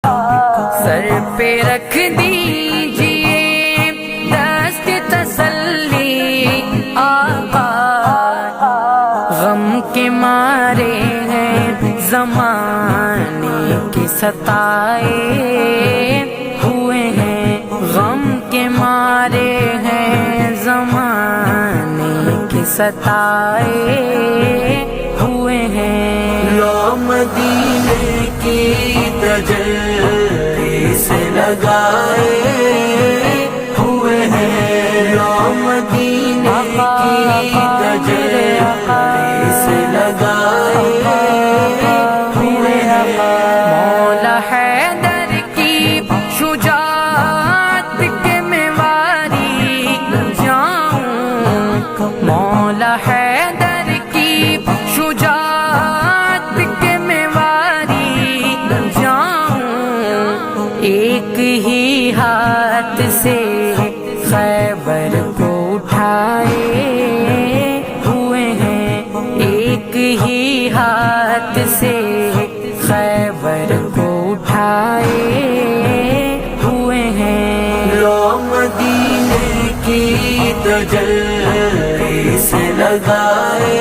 سر پہ رکھ دیجئے دست تسلی آقا، غم کے مارے ہیں زمانے کے ستائے ہوئے ہیں، غم کے مارے ہیں زمانے کے ستائے ہوئے ہیں۔ لو مدینے کی تجلی سے لگائے ہوئے ہیں، لو مدینے کی تجلی سے لگائے ہوئے ہیں۔ مولا حیدر کی شجاعت کے میں واری جاؤں، مولا حیدر کی شجاعت کے میں واری جاؤں، ایک ہی ہاتھ سے خیبر کو اٹھائے ہوئے ہیں، ایک ہی ہاتھ سے خیبر کو اٹھائے ہوئے ہیں۔ لو مدینے کی تجلی سے لگائے